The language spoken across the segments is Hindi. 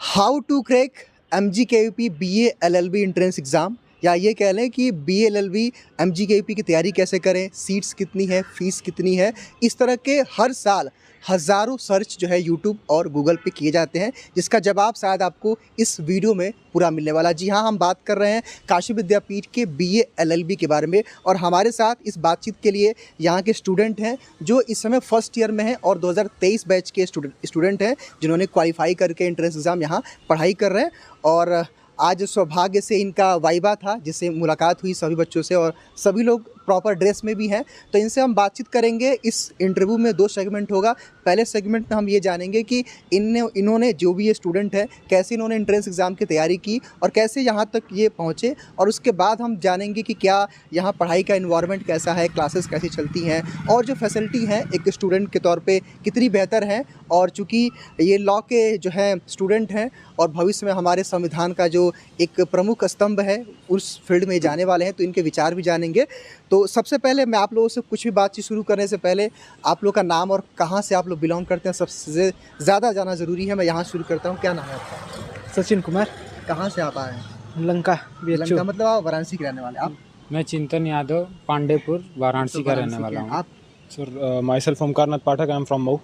How to crack MGKUP BA LLB entrance exam, या ये कह लें कि BA LLB MGKUP की तैयारी कैसे करें, सीट्स कितनी है, फ़ीस कितनी है। इस तरह के हर साल हज़ारों सर्च जो है यूट्यूब और गूगल पे किए जाते हैं, जिसका जवाब शायद आपको इस वीडियो में पूरा मिलने वाला है। जी हाँ, हम बात कर रहे हैं काशी विद्यापीठ के BA LLB के बारे में, और हमारे साथ इस बातचीत के लिए यहाँ के स्टूडेंट हैं जो इस समय फर्स्ट ईयर में हैं और 2023 बैच के स्टूडेंट हैं जिन्होंने क्वालिफाई करके एंट्रेंस एग्ज़ाम यहाँ पढ़ाई कर रहे हैं। और आज सौभाग्य से इनका वाइवा था जिससे मुलाकात हुई सभी बच्चों से, और सभी लोग प्रॉपर ड्रेस में भी हैं। तो इनसे हम बातचीत करेंगे। इस इंटरव्यू में 2 सेगमेंट होगा। पहले सेगमेंट में हम ये जानेंगे कि इन्होंने जो भी ये स्टूडेंट है कैसे इन्होंने एंट्रेंस एग्ज़ाम की तैयारी की और कैसे यहाँ तक ये पहुँचे, और उसके बाद हम जानेंगे कि क्या यहाँ पढ़ाई का इन्वायरमेंट कैसा है, क्लासेस कैसी चलती हैं, और जो फैसिलिटी हैं एक स्टूडेंट के तौर पे कितनी बेहतर हैं। और चूँकि ये लॉ के जो है स्टूडेंट हैं और भविष्य में हमारे संविधान का जो एक प्रमुख स्तंभ है उस फील्ड में जाने वाले हैं, तो इनके विचार भी जानेंगे। तो सबसे पहले मैं आप लोगों से कुछ भी बातचीत शुरू करने से पहले आप लोग का नाम और कहाँ से आप लोग बिलोंग करते हैं सबसे ज़्यादा जानना ज़रूरी है। मैं यहाँ शुरू करता हूँ। क्या नाम है आपका? सचिन कुमार। कहाँ से आप आए हैं? लंका लंका, मतलब आप वाराणसी के रहने वाले? आप? मैं चिंतन यादव, पांडेपुर, वाराणसी का रहने वाला हूँ। आप? Sir my self Omkarnath Pathak, I am from Mau.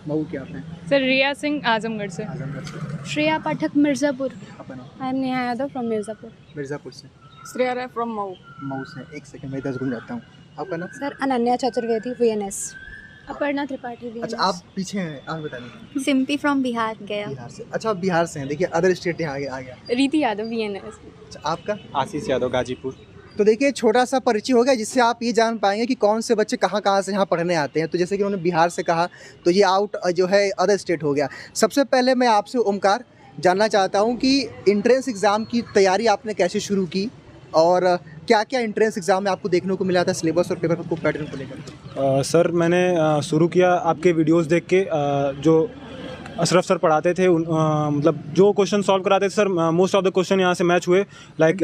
Mau के आप हैं? सर रिया सिंह, आजमगढ़ से। आजमगढ़ से। श्रेया पाठक, मिर्ज़ापुर। अपन? I am Neha Yadav from Mirzapur. Mirzapur से। श्रेया राय फ्रॉम मऊ। मऊ से। एक सेकंड में 10 गुण जाता हूँ। आपका नाम? Sir Ananya Chaturvedi, VNS। Aparna Tripathi, VNS। अच्छा, आप पीछे हैं, आप बताइए। सिम्पी फ्रॉम बिहार, गया। बिहार से। अच्छा, आप बिहार से हैं। देखिए अदर स्टेट यहाँ आ गया। रीति यादव, VNS। अच्छा, आपका? आशीष यादव, गाजीपुर। तो देखिए छोटा सा परिचय हो गया जिससे आप ये जान पाएंगे कि कौन से बच्चे कहाँ कहाँ से यहाँ पढ़ने आते हैं। तो जैसे कि उन्होंने बिहार से कहा, तो ये आउट जो है अदर स्टेट हो गया। सबसे पहले मैं आपसे ओमकार जानना चाहता हूँ कि एंट्रेंस एग्ज़ाम की तैयारी आपने कैसे शुरू की, और क्या क्या एंट्रेंस एग्ज़ाम में आपको देखने को मिला था सिलेबस और पेपर को पैटर्न को लेकर? सर मैंने शुरू किया आपके वीडियोस देख के। जो अशरफ सर पढ़ाते थे मतलब जो क्वेश्चन सॉल्व कराते थे sir, most of the question यहाँ से मैच हुए। लाइक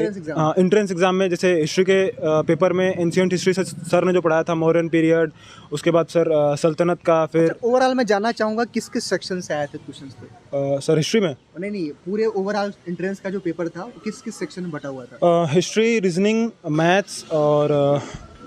एंट्रेंस एग्जाम में जैसे हिस्ट्री के पेपर में एंशिएंट हिस्ट्री से सर ने जो पढ़ाया था, मौर्यन पीरियड, उसके बाद सर सल्तनत का। फिर अच्छा, ओवरऑल मैं जानना चाहूँगा किस किस सेक्शन से आए थे क्वेश्चन पे? सर हिस्ट्री में नहीं, पूरे ओवरऑल एंट्रेंस का जो पेपर था वो किस किस सेक्शन में बटा हुआ था? हिस्ट्री, रीजनिंग, मैथ्स और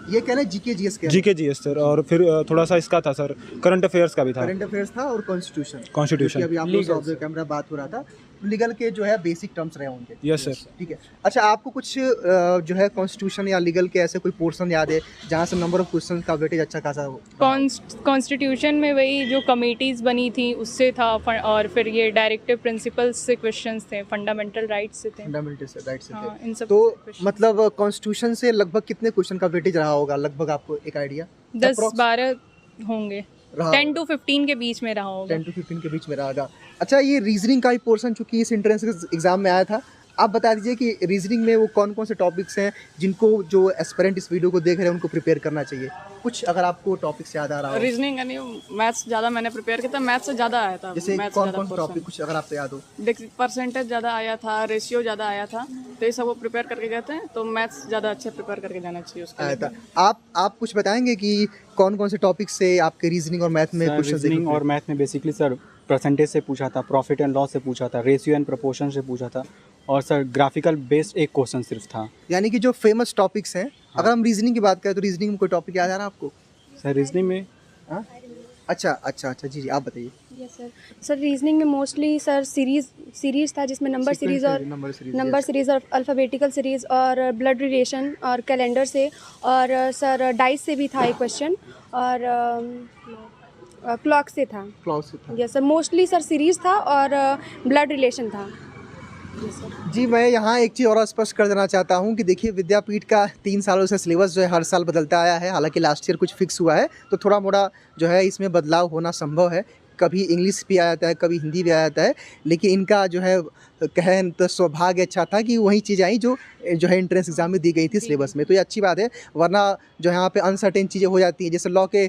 ये कह लें GK GS के? GK GS सर, और फिर थोड़ा सा इसका था सर, करंट अफेयर्स का भी था। करंट अफेयर्स था और कॉन्स्टिट्यूशन। कॉन्स्टिट्यूशन अभी आप लोग ऑफ द कैमरा बात हो रहा था, लीगल के जो है बेसिक टर्म्स रहे होंगे। Yes sir. ठीक है। अच्छा, आपको कुछ जो है कॉन्स्टिट्यूशन या लीगल के ऐसे कोई पोर्शन याद है जहाँ से नंबर ऑफ क्वेश्चन का वेटेज अच्छा खासा हो? कॉन्स्टिट्यूशन में वही जो कमेटीज़ बनी थी उससे था, और फिर ये डायरेक्टिव प्रिंसिपल्स से क्वेश्चंस थे, फंडामेंटल राइट्स से थे। फंडामेंटल राइट से हाँ, थे। इन सब तो questions। मतलब कॉन्स्टिट्यूशन से लगभग कितने क्वेश्चन का वेटेज रहा होगा, लगभग आपको एक आइडिया? 10-12 होंगे, रहा 10 to 15 के बीच में रहा होगा। 10 to 15 के बीच में रहेगा। अच्छा, ये रीजनिंग का ही पोर्शन चूँकि इस एंट्रेंस एग्जाम में आया था, आप बता दीजिए कि रीजनिंग में वो कौन कौन से टॉपिक्स हैं जिनको जो एस्पिरेंट इस वीडियो को देख रहे हैं उनको प्रिपेयर करना चाहिए। कुछ अगर आपको टॉपिक्स याद आ रहा हो। रीजनिंग यानी मैथ्स ज़्यादा मैंने प्रिपेयर किया था, मैथ्स से ज़्यादा आया था। जैसे मैथ्स कौन ज़्यादा कौन टॉपिक कुछ अगर आपको याद हो? परसेंटेज ज़्यादा आया था, रेशियो ज़्यादा आया था, तो ये सब वो प्रिपेयर करके गए थे। तो मैथ्स ज़्यादा अच्छे प्रिपेयर करके जाना चाहिए उसके आया लिए। था। आप कुछ बताएंगे कि कौन कौन से टॉपिक से आपके रीजनिंग और मैथ में क्वेश्चन? रीजनिंग और मैथ में बेसिकली सर परसेंटेज से पूछा था, प्रॉफिट एंड लॉस से पूछा था, रेशियो एंड प्रोपोर्शन से पूछा था, और सर ग्राफिकल बेस्ड एक क्वेश्चन सिर्फ था। यानी कि जो फेमस टॉपिक्स हैं। अगर हम रीजनिंग की बात करें तो रीजनिंग में कोई टॉपिक याद आ रहा है आपको? सर रीजनिंग में अच्छा जी आप बताइए। Yes sir. सर रीजनिंग में मोस्टली सर सीरीज था जिसमें नंबर सीरीज और अल्फ़ाबेटिकल सीरीज और ब्लड रिलेशन और कैलेंडर से, और सर डाइस से भी था एक क्वेश्चन, और क्लॉक से था। Yes sir, mostly sir series था और ब्लड रिलेशन था। जी, मैं यहाँ एक चीज़ और स्पष्ट कर देना चाहता हूँ कि देखिए विद्यापीठ का 3 सालों से सिलेबस जो है हर साल बदलता आया है। हालांकि लास्ट ईयर कुछ फिक्स हुआ है, तो थोड़ा मोड़ा जो है इसमें बदलाव होना संभव है। कभी इंग्लिश भी आ जाता है, कभी हिंदी भी आ जाता है, लेकिन इनका जो है कहें तो सौभाग्य अच्छा था कि वही चीज़ आई जो है एंट्रेंस एग्जाम में दी गई थी सिलेबस में। तो ये अच्छी बात है, वरना जो यहाँ पे अनसर्टेन चीज़ें हो जाती हैं। जैसे लॉ के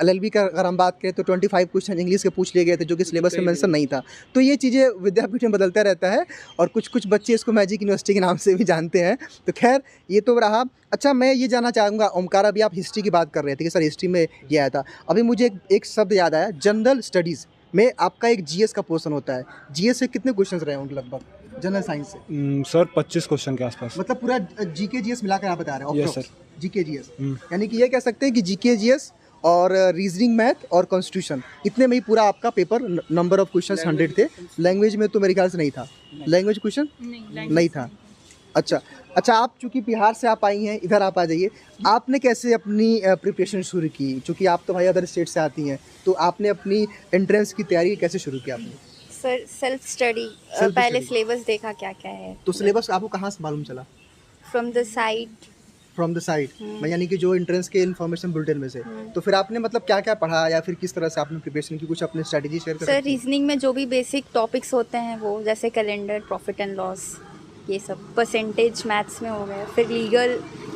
LLB का अगर हम बात करें तो 25 क्वेश्चन इंग्लिश के पूछ लिए गए थे जो कि सिलेबस में मेंशन नहीं था। तो ये चीज़ें विद्यापीठ में बदलता रहता है, और कुछ बच्चे इसको मैजिक यूनिवर्सिटी के नाम से भी जानते हैं। तो खैर ये तो रहा। अच्छा, मैं ये जानना चाहूँगा ओमकार, अभी आप हिस्ट्री की बात कर रहे थे कि सर हिस्ट्री में ये आया था, अभी मुझे एक शब्द याद आया, जनरल स्टडीज़। में आपका एक जीएस का पोर्शन होता है। जीएस से कितने क्वेश्चंस रहे होंगे लगभग जनरल साइंस से? सर 25 क्वेश्चन के आसपास। मतलब पूरा जीके जीएस मिलाकर आप बता रहे हैं? Yes, sir. जीके जीएस यानी कि ये कह सकते हैं कि जीके जीएस और रीजनिंग, मैथ और कॉन्स्टिट्यूशन, इतने में ही पूरा आपका पेपर नंबर ऑफ क्वेश्चंस 100 थे। लैंग्वेज में तो मेरे ख्याल से नहीं था, लैंग्वेज क्वेश्चन नहीं था। अच्छा, आप चूंकि बिहार से आप आई हैं, इधर आप आ जाइए। आपने कैसे अपनी प्रिपरेशन शुरू की? चूंकि आप तो भाई अदर स्टेट से आती हैं, तो आपने अपनी एंट्रेंस की तैयारी कैसे शुरू की आपने? सर सेल्फ स्टडी, Self पहले study. सिलेबस देखा क्या क्या है, तो सिलेबस आपको कहाँ से मालूम चला? From the site. From the site, यानी कि जो एंट्रेंस के इन्फॉर्मेशन बुलेटिन में से। तो फिर आपने मतलब क्या क्या पढ़ा या फिर किस तरह से आपने प्रिपरेशन की? कुछ अपनी स्ट्रेटजी शेयर कर सर सकते हैं? रीजनिंग में जो भी बेसिक टॉपिक्स होते हैं वो, जैसे कैलेंडर, प्रॉफिट एंड लॉस, ये सब। परसेंटेज मैथ्स में हो गया। फिर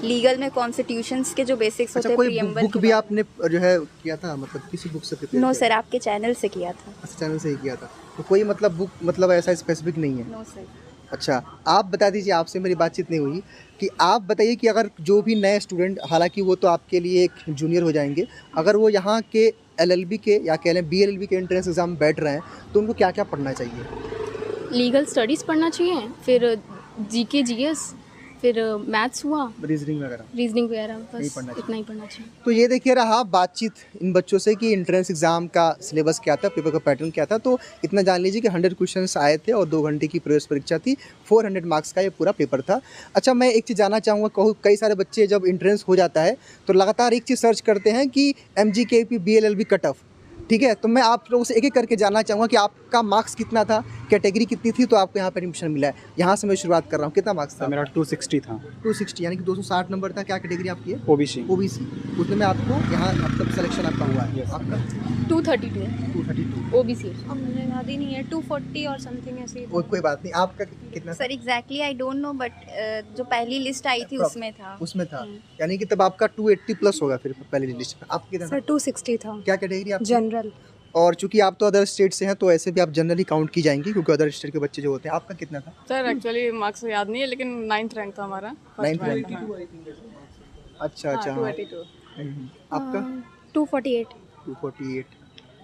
लीगल में कॉन्स्टिट्यूशंस के जो बेसिक्स होते अच्छा, हैं, कोई प्रीएम्बल बुक भी आपने जो है किया था, मतलब किसी बुक से प्रिपेयर? नो सर, आपके चैनल से किया था। अच्छा, चैनल से ही किया था। तो कोई मतलब बुक मतलब ऐसा स्पेसिफिक नहीं है? No sir. अच्छा, आप बता दीजिए, आपसे मेरी बातचीत नहीं हुई कि आप बताइए कि अगर जो भी नए स्टूडेंट, हालांकि वो तो आपके लिए एक जूनियर हो जाएंगे, अगर वो यहाँ के एलएलबी के या कह लें बीएलएलबी के एंट्रेंस एग्जाम बैठ रहे हैं, तो उनको क्या क्या पढ़ना चाहिए? लीगल स्टडीज़ पढ़ना चाहिए, फिर जीके जीएस, फिर मैथ्स हुआ, रीजनिंग वगैरह रीजनिंग वगैरह, नहीं बस पढ़ना चाहिए। इतना ही पढ़ना चाहिए। तो ये देखिए रहा बातचीत इन बच्चों से कि एंट्रेंस एग्जाम का सिलेबस क्या था, पेपर का पैटर्न क्या था। तो इतना जान लीजिए कि 100 क्वेश्चंस आए थे और 2 घंटे की प्रवेश परीक्षा थी। 400 मार्क्स का ये पूरा पेपर था। अच्छा, मैं एक चीज़ जानना चाहूँगा, कई सारे बच्चे जब एंट्रेंस हो जाता है तो लगातार एक चीज़ सर्च करते हैं कि MGKUP BLLB कट ऑफ, ठीक है? तो मैं आप लोगों से एक एक करके जानना चाहूँगा कि आपका मार्क्स कितना था, कैटेगरी कितनी थी, तो आपको यहाँ पर एडमिशन मिला है। यहाँ से मैं शुरुआत कर रहा हूँ। कितना मार्क्स था? मेरा 260 था। 260 यानी कि 260 नंबर था। क्या कैटेगरी आपकी है? ओबीसी। ओबीसी। उसमें में आपको यहाँ मतलब सिलेक्शन आपका हुआ है? आपका 232 232। ओबीसी। अब मुझे याद ही नहीं है, 240 और समथिंग ऐसे ही था। कोई बात नहीं। आपका कितना? Sir exactly I don't know, but जो पहली लिस्ट आई थी उसमें था। उसमें था, यानी कि तब आपका 280 प्लस होगा फिर पहली लिस्ट में। आप कितना? सर 260 था। क्या कैटेगरी आप? जनरल। और चूंकि आप तो अदर स्टेट से हैं, तो ऐसे भी आप जनरली काउंट की जाएंगी, क्योंकि अदर स्टेट के बच्चे जो होते हैं। आपका कितना था? सर एक्चुअली मार्क्स याद नहीं है, लेकिन 9th रैंक था हमारा। 9th rank. अच्छा, 282। आपका? 248। 248।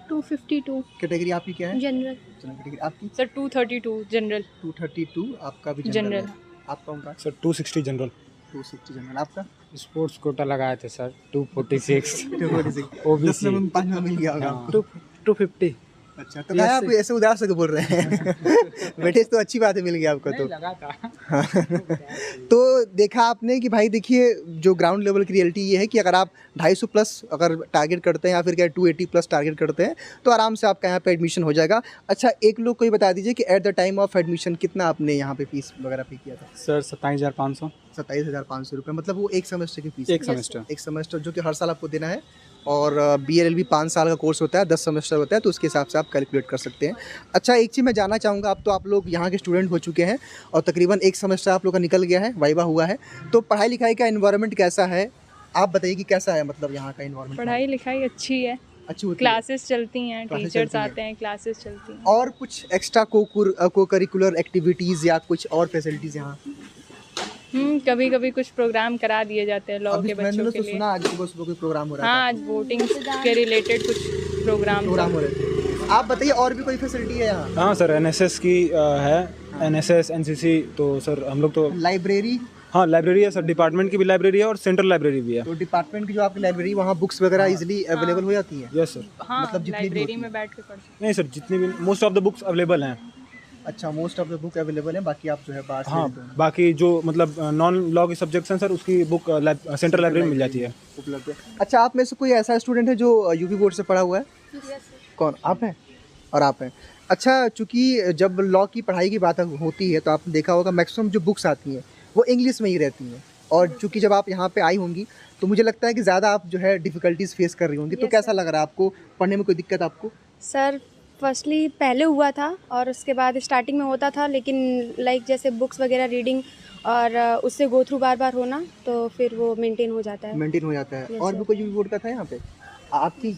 252। कैटेगरी आपकी क्या है? जनरल। कैटेगरी आपकी? Sir 232 general. 232 आपका भी जनरल। जनरल है। आपका उनका? Sir 260 general. 260 जनरल। आपका? स्पोर्ट्स कोटा लगाए थे सर 246। 246। OBC। 10 में 5 में मिल गया होगा आपको। 250। अच्छा, तो क्या आप ऐसे उदास होकर बोल रहे हैं? बेटे तो अच्छी बात है, मिल गया आपको तो। लगा था। तो देखा आपने कि भाई देखिए, जो ग्राउंड लेवल की रियलिटी ये है कि अगर आप 250 प्लस अगर टारगेट करते हैं या फिर क्या 280 प्लस टारगेट करते हैं, तो आराम से आपका यहाँ पे एडमिशन हो जाएगा। अच्छा, एक लोग को ये बता दीजिए कि at the time of admission कितना आपने यहाँ पे फीस वगैरह पे किया था? सर 27,500। 27,500 रुपये, मतलब वो एक सेमेस्टर की फीस? एक सेमेस्टर। एक सेमेस्टर, जो कि हर साल आपको देना है। और BLLB 5 साल का कोर्स होता है, 10 सेमेस्टर होता है, तो उसके हिसाब से आप कैलकुलेट कर सकते हैं। अच्छा, एक चीज़ मैं जानना चाहूँगा, अब तो आप लोग यहाँ के स्टूडेंट हो चुके हैं और तकरीबन एक सेमेस्टर आप लोग का निकल गया है, वाइवा हुआ है, तो पढ़ाई लिखाई का इन्वायरमेंट कैसा है? आप बताइए कि कैसा है, मतलब यहाँ का इन्वायरमेंट? पढ़ाई लिखाई अच्छी है, अच्छी होती है? क्लासेस चलती हैं, Classes टीचर्स चलती हैं। आते हैं, क्लासेस चलती हैं। और कुछ एक्स्ट्रा को करिकुलर एक्टिविटीज़ या कुछ और फैसिलिटीज़ यहाँ? कभी कभी कुछ प्रोग्राम करा दिए जाते हैं लॉ अभी के मैंने बच्चों तो के लिए। सुना आज सुबह कोई प्रोग्राम हो रहा हाँ, आज वोटिंग के रिलेटेड कुछ प्रोग्राम हो रहे थे। आप बताइए, और भी कोई फैसिलिटी है यहाँ? हाँ सर, NSS की है, NSS NCC। तो सर हम लोग तो लाइब्रेरी? हाँ, लाइब्रेरी है सर, डिपार्टमेंट की भी लाइब्रेरी है और सेंट्रल लाइब्रेरी भी है। तो डिपार्टमेंट की जो आपकी लाइब्रेरी, वहाँ बुक्स वगैरह इजीली अवेलेबल हो जाती हैं? Yes sir. हाँ, मतलब जितनी भी लाइब्रेरी होती में बैठ के पढ़ सकते नहीं सर, जितनी भी most of the books available हैं। अच्छा, most of the book available है, बाकी आप जो है बाहर से हाँ, लेते हैं। बाकी जो मतलब नॉन लॉ के सब्जेक्ट्स हैं सर, उसकी बुक सेंट्रल लाइब्रेरी में मिल जाती है। उपलब्ध है। अच्छा, आप में से कोई ऐसा स्टूडेंट है जो यूपी बोर्ड से पढ़ा हुआ है? कौन? आप हैं? और आप हैं? अच्छा, चूँकि जब लॉ की पढ़ाई की बात होती है तो आपने देखा होगा मैक्सिमम जो बुक्स आती हैं वो इंग्लिश में ही रहती हैं, और चूँकि जब आप यहाँ पे आई होंगी तो मुझे लगता है कि ज़्यादा आप जो है डिफ़िकल्टीज फेस कर रही होंगी। तो कैसा लग रहा है आपको पढ़ने में? कोई दिक्कत आपको? सर फर्स्टली पहले हुआ था और उसके बाद स्टार्टिंग में होता था, लेकिन लाइक जैसे बुक्स वगैरह रीडिंग और उससे गो थ्रू बार बार होना, तो फिर वो मेंटेन हो जाता है। मेंटेन हो जाता है। Yes, और sir. भी कोई यूपी बोर्ड का था यहाँ पे आपकी?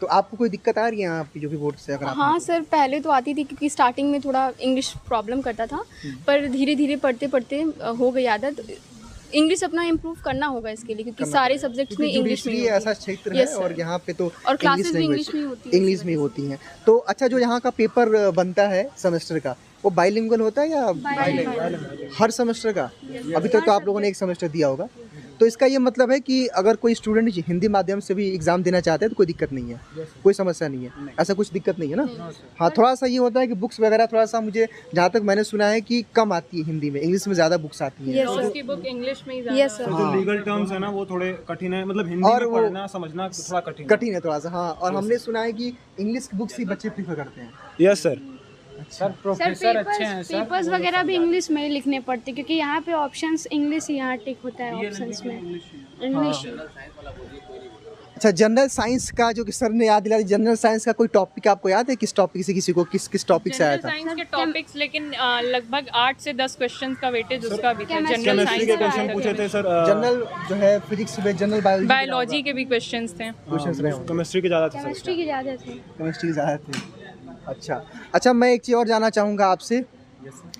तो आपको कोई दिक्कत आ रही है यहाँ आपकी यूपी बोर्ड से? अगर हाँ सर, पहले तो आती थी क्योंकि स्टार्टिंग में थोड़ा इंग्लिश प्रॉब्लम करता था, पर धीरे धीरे पढ़ते पढ़ते हो गई आदत। इंग्लिश अपना इम्प्रूव करना होगा इसके लिए, क्योंकि सारे सब्जेक्ट्स में इंग्लिश में जुडिशरी ही होती ऐसा क्षेत्र Yes, है sir. और यहाँ पे तो और classes भी language- English में ही होती है। इंग्लिश में ही होती हैं। तो अच्छा, जो यहाँ का पेपर बनता है सेमेस्टर का, वो बाइलिंगुअल होता है या हर सेमेस्टर का? अभी तक तो आप लोगों ने एक सेमेस्टर दिया होगा, तो इसका ये मतलब है कि अगर कोई स्टूडेंट हिंदी माध्यम से भी एग्जाम देना चाहते हैं तो कोई दिक्कत नहीं है, कोई समस्या नहीं है, ऐसा कुछ दिक्कत नहीं है ना? हाँ, थोड़ा सा ये होता है कि बुक्स वगैरह थोड़ा सा, मुझे जहाँ तक मैंने सुना है कि कम आती है हिंदी में, इंग्लिश में ज़्यादा बुक्स आती हैं। लॉज की बुक इंग्लिश में ही Yes, ज़्यादा sir. जो लीगल टर्म्स है ना वो थोड़े कठिन है, मतलब हिंदी और में वो- पढ़ना समझना थोड़ा कठिन है। कठिन है थोड़ा सा, हाँ। और हमने सुना है कि इंग्लिश की बुक्स ही बच्चे प्रीफर करते हैं। Yes sir. Sir sir professor अच्छे हैं सर। पेपर्स वगैरह भी इंग्लिश में ही लिखने पड़ते, क्योंकि यहाँ पे ऑप्शंस इंग्लिश ही यहाँ टिक होता है ऑप्शंस में, इंग्लिश। अच्छा, जनरल साइंस का जो कि सर ने याद दिलाया, जनरल साइंस का कोई टॉपिक आपको याद है? किस टॉपिक से किसी को किस टॉपिक से आया था? साइंस के टॉपिक्स, लेकिन लगभग 8 से 10 क्वेश्चंस का वेटेज उसका भी था। जनरल केमिस्ट्री साइंस के क्वेश्चन पूछे थे सर। जनरल जो है फिजिक्स में, जनरल बायोलॉजी के भी क्वेश्चंस थे। क्वेश्चंस रहे होंगे। केमिस्ट्री के ज़्यादा थे सर। केमिस्ट्री की ज़्यादा थे। केमिस्ट्री ज़्यादा थे। अच्छा, मैं एक चीज़ और जानना चाहूँगा आपसे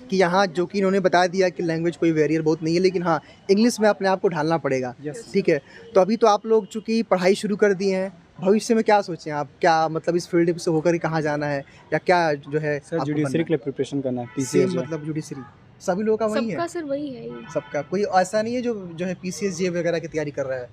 कि यहाँ जो कि इन्होंने बता दिया कि लैंग्वेज कोई बैरियर बहुत नहीं है, लेकिन हाँ, इंग्लिश में अपने आप को ढालना पड़ेगा। ठीक है, तो अभी तो आप लोग चूँकि पढ़ाई शुरू कर दिए हैं, भविष्य में क्या सोचें आप? क्या मतलब इस फील्ड से होकर कहाँ जाना है, या क्या जो है सर आपको जुडिशरी बनना के लिए प्रिपरेशन करना है, है? पीसीएस Same, मतलब जुडिशरी सभी लोगों का वही सबका है? सर वही है ये। सबका कोई ऐसा नहीं है जो है पीसीएस जे वगैरह की तैयारी कर रहा है?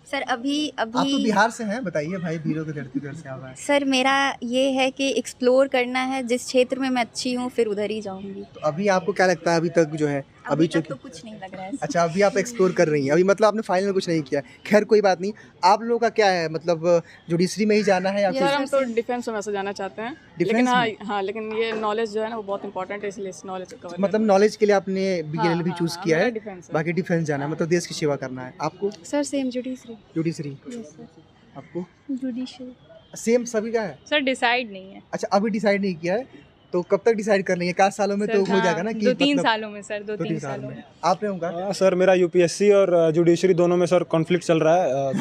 सर अभी आप तो अभी बिहार से हैं, बताइए भाई, वीरों के धरती पर से आप आए। सर मेरा ये है कि एक्सप्लोर करना है, जिस क्षेत्र में मैं अच्छी हूँ फिर उधर ही जाऊँगी। तो अभी आपको क्या लगता है अभी तक जो है? अभी तक चूंकि तो कुछ नहीं लग रहा है। अच्छा, अभी आप एक्सप्लोर कर रही हैं, अभी मतलब आपने फाइनल कुछ नहीं किया। खैर कोई बात नहीं। आप लोगों का क्या है, मतलब जुडिशरी में ही जाना है या सर फिर हम तो डिफेंस में वैसे जाना चाहते हैं, Defense लेकिन में? हाँ, लेकिन ये नॉलेज जो है ना वो बहुत इंपॉर्टेंट है, इसलिए इस नॉलेज को कवर मतलब नॉलेज के लिए आपने बीएलएल भी हाँ, चूज़ हाँ, किया मेरा है, defense है। बाकी डिफेंस जाना है, मतलब देश की सेवा करना है आपको? Sir same judiciary. Judiciary yes sir, आपको जुडिशरी। सेम सभी का है? सर डिसाइड नहीं है अच्छा, अभी डिसाइड नहीं किया है, तो कब तक डिसाइड कर लेंगे? 1 सालों में सर, तो हो हाँ, जाएगा ना कि 2-3 मतलब सालों में सर, 2-3 2-3 साल सालों में। में। आपने होगा? सर मेरा यूपीएससी और जुडिशरी दोनों में सर कॉन्फ्लिक्ट चल रहा है।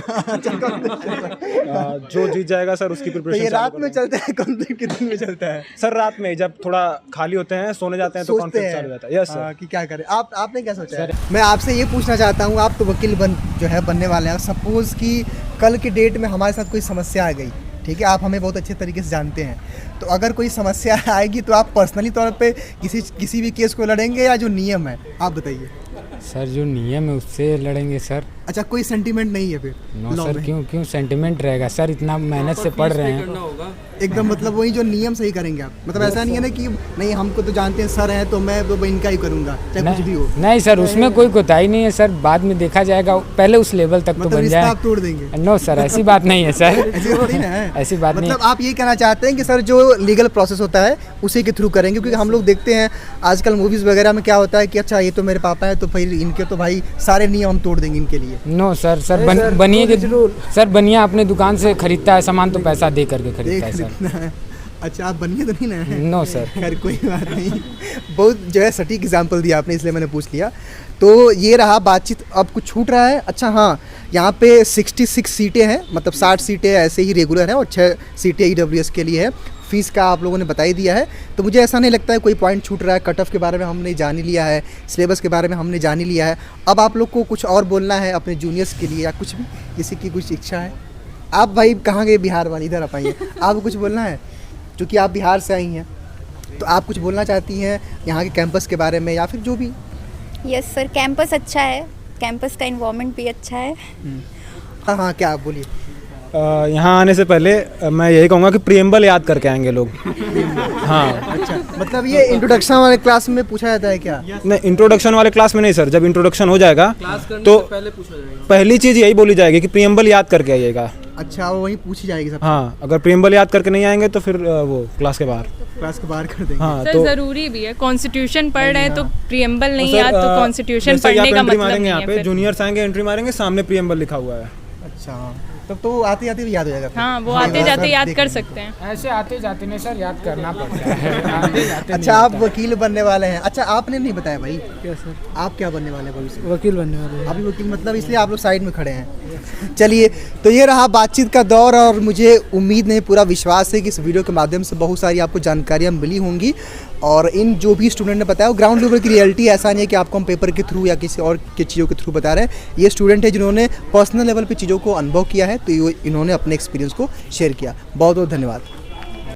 जो जीत जाएगा सर उसकी तो ये प्रिपरेशन रात में चलता है कॉन्फ्लिक्ट, कितने में चलता है? सर रात में जब थोड़ा खाली होते हैं, सोने जाते हैं तो सोचते कॉन्फ्लिक्ट चालू हो जाता है। यस हाँ, सर। कि क्या करें। आपने क्या सोचा है? मैं आपसे ये पूछना चाहता हूँ, आप तो वकील बनने वाले हैं। सपोज़ कि कल के डेट में हमारे साथ कोई समस्या आ गई, ठीक है, आप हमें बहुत अच्छे तरीके से जानते हैं, तो अगर कोई समस्या आएगी तो आप पर्सनली तौर पे किसी भी केस को लड़ेंगे या जो नियम है, आप बताइए। सर जो नियम है उससे लड़ेंगे सर। अच्छा, कोई सेंटीमेंट नहीं है फिर नो law सर, में? क्यों सेंटिमेंट रहेगा सर, इतना मेहनत से पढ़ रहे हैं। एकदम मतलब वही जो नियम सही करेंगे आप, मतलब ऐसा नहीं है ना कि नहीं हमको तो जानते हैं सर हैं तो मैं तो इनका ही करूँगा चाहे कुछ भी हो। नहीं सर, उसमें कोई कोताही नहीं है सर, बाद में देखा जाएगा, पहले उस लेवल तक तो मतलब बन रिश्ता जाए। आप तोड़ देंगे? नो सर, ऐसी बात नहीं है सर। ऐसी थोड़ी ना है। ऐसी बात नहीं मतलब आप ये कहना चाहते हैं कि सर जो लीगल प्रोसेस होता है उसी के थ्रू करेंगे, क्योंकि हम लोग देखते हैं आजकल मूवीज़ वगैरह में क्या होता है कि अच्छा ये तो मेरे पापा है तो फिर इनके तो भाई सारे नियम हम तोड़ देंगे इनके लिए। नो सर, बनिए सर, बनिया अपने दुकान से खरीदता है सामान तो पैसा दे करके खरीदता है सर। खरीदना है। अच्छा, आप बनिए तो नहीं ना है? No sir. खैर कोई बात नहीं, बहुत जो है सटीक एग्जाम्पल दिया आपने, इसलिए मैंने पूछ लिया। तो ये रहा बातचीत, अब कुछ छूट रहा है? अच्छा हाँ, यहाँ पे 66 सीटें हैं, मतलब 60 सीटें ऐसे ही रेगुलर हैं और 6 सीटें EWS के लिए है। फीस का आप लोगों ने बता ही दिया है, तो मुझे ऐसा नहीं लगता है कोई पॉइंट छूट रहा है। कट ऑफ के बारे में हमने जान ही लिया है, सिलेबस के बारे में हमने जान ही लिया है। अब आप लोग को कुछ और बोलना है अपने जूनियर्स के लिए, या कुछ भी किसी की कुछ इच्छा है? आप भाई कहाँ गए बिहार वाली, इधर आ पाइए। आपको कुछ बोलना है क्योंकि आप बिहार से आई हैं, तो आप कुछ बोलना चाहती हैं यहाँ के कैंपस के बारे में या फिर जो भी? यस सर, कैंपस अच्छा है, कैंपस का इन्वायरमेंट भी अच्छा है। हाँ, क्या आप बोलिए। यहाँ आने से पहले मैं यही कहूँगा कि प्रियम्बल याद करके आएंगे लोग। हाँ। अच्छा, मतलब ये इंट्रोडक्शन वाले क्लास में पूछा जाता है क्या? नहीं, इंट्रोडक्शन वाले क्लास में नहीं सर, जब इंट्रोडक्शन हो जाएगा तो पहली चीज़ यही बोली जाएगी कि प्रियम्बल याद करके आइएगा। अच्छा, वो वहीं पूछी जाएगी सब? हाँ, अगर प्रियम्बल याद करके नहीं आएंगे तो फिर वो क्लास के बाहर कर देंगे। हाँ, सर तो जरूरी भी है, कॉन्स्टिट्यूशन पढ़ रहे हैं तो प्रियम्बल नहीं सर, याद तो कॉन्स्टिट्यूशन जैसे पढ़ने आप का एंट्री मतलब मारेंगे नहीं यहाँ है पे, फिर। जूनियर्स आएंगे एंट्री मारेंगे, सामने प्रियम्बल लिखा हुआ है। अच्छा, तब तो आते जाते भी याद हो जाएगा फिर। हाँ, वो आते जाते याद कर सकते हैं। ऐसे आते जाते नहीं सर, याद करना पड़ता है। आते जाते अच्छा, आप वकील बनने वाले हैं? अच्छा, आपने नहीं बताया भाई, क्या सर? आप क्या बनने वाले हैं भविष्य में? वकील बनने वाले हैं। अभी वकील मतलब इसलिए आप लोग साइड में खड़े हैं। चलिए, तो ये रहा बातचीत का दौर और मुझे उम्मीद नहीं पूरा विश्वास है कि इस वीडियो के माध्यम से बहुत सारी आपको जानकारियाँ मिली होंगी। और इन जो भी स्टूडेंट ने बताया वो ग्राउंड लेवल की रियलिटी, ऐसा नहीं है कि आपको हम पेपर के थ्रू या किसी और की चीज़ों के थ्रू बता रहे हैं। ये स्टूडेंट है जिन्होंने पर्सनल लेवल पे चीज़ों को अनुभव किया है, तो इन्होंने अपने एक्सपीरियंस को शेयर किया। बहुत बहुत धन्यवाद।